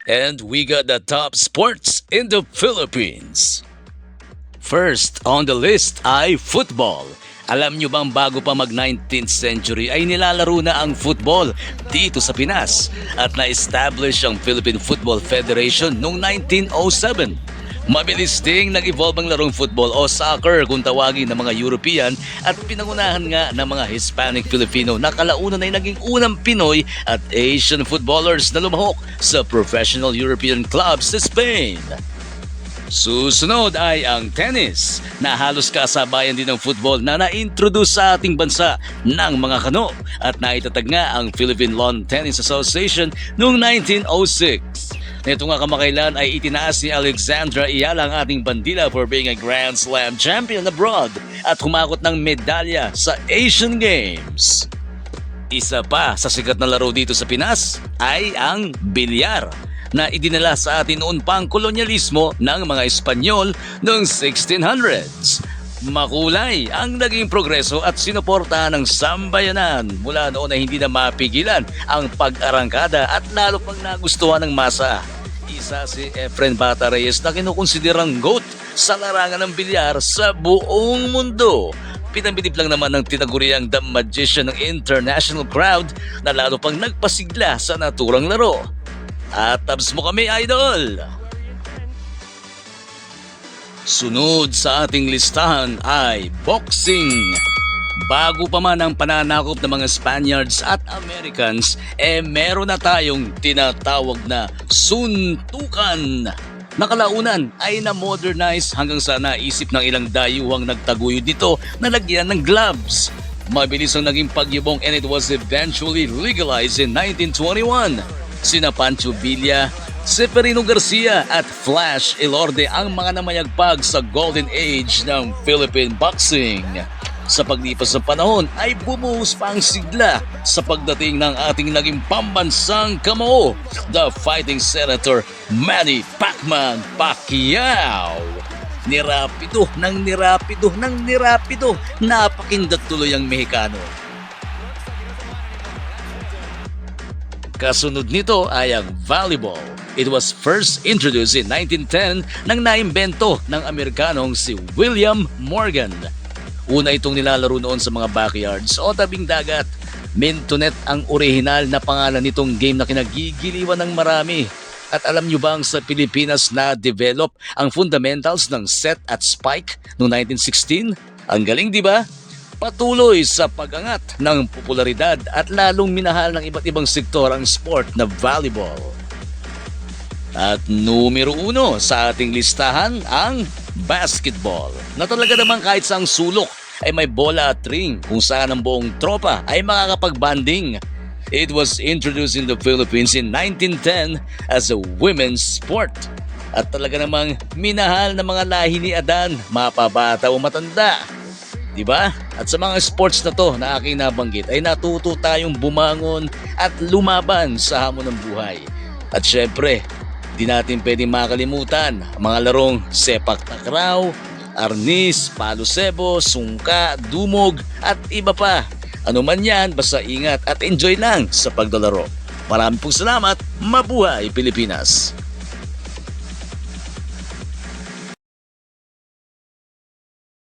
And we got the top sports in the Philippines. First on the list ay football. Alam nyo bang bago pa mag 19th century ay nilalaro na ang football dito sa Pinas at na-establish ang Philippine Football Federation noong 1907. Mabilis ding nag-evolve ang larong football o soccer kung tawagin ng mga European at pinangunahan nga ng mga Hispanic Filipino na kalaunan ay naging unang Pinoy at Asian footballers na lumahok sa professional European clubs sa Spain. Susunod ay ang tennis na halos kasabayan din ng football na na-introduce sa ating bansa ng mga kano at naitatag nga ang Philippine Lawn Tennis Association noong 1906. Nito nga kamakailan ay itinaas ni Alexandra Iyala ang ating bandila for being a Grand Slam champion abroad at humakot ng medalya sa Asian Games. Isa pa sa sikat na laro dito sa Pinas ay ang bilyar na idinala sa atin noon pang kolonyalismo ng mga Espanyol noong 1600s. Makulay ang naging progreso at sinuportahan ng sambayanan mula noon ay hindi na mapigilan ang pag-arangkada at lalo pang nagustuhan ng masa. Isa si Efren Bata Reyes na kinukonsiderang GOAT sa larangan ng bilyar sa buong mundo. Pinabilib lang naman ng tinaguriang The Magician ng international crowd na lalo pang nagpasigla sa naturang laro. At tabs mo kami, idol! Sunod sa ating listahan ay boxing. Bago pa man ang pananakop ng mga Spaniards at Americans, meron na tayong tinatawag na suntukan. Nakalaunan ay na-modernize hanggang sa naisip ng ilang dayuhang nagtaguyod dito na lagyan ng gloves. Mabilis ang naging pagyubong and it was eventually legalized in 1921. Sina Pancho Villa, Severino Garcia at Flash Elorde ang mga namayagpag sa golden age ng Philippine boxing. Sa paglipas ng panahon ay bumuhos pa ang sigla sa pagdating ng ating naging pambansang kamao, the fighting senator Manny Pacman Pacquiao. Nirapido ng nirapido, napakindat tuloy ang Mexicano. Kasunod nito ay ang volleyball. It was first introduced in 1910 nang naimbento ng Amerikanong si William Morgan. Una itong nilalaro noon sa mga backyards o tabing dagat. Mintonet ang orihinal na pangalan nitong game na kinagigiliwan ng marami. At alam nyo bang sa Pilipinas na-develop ang fundamentals ng set at spike noong 1916? Ang galing, di ba? Patuloy sa pag-angat ng popularidad at lalong minahal ng iba't ibang sektor ang sport na volleyball. At numero 1 sa ating listahan ang basketball, na talaga naman kahit sa sulok ay may bola at ring kung saan ang buong tropa ay makakapag-banding. It was introduced in the Philippines in 1910 as a women's sport. At talaga namang minahal ng mga lahi ni Adan, mapabata o matanda. Diba? At sa mga sports na to na aking nabanggit ay natuto tayong bumangon at lumaban sa hamon ng buhay. At syempre, di natin pwedeng makalimutan ang mga larong sepak takraw, arnis, palo sebo, sungka, dumog at iba pa. Ano man yan, basta ingat at enjoy lang sa paglalaro. Maraming pong salamat. Mabuhay Pilipinas!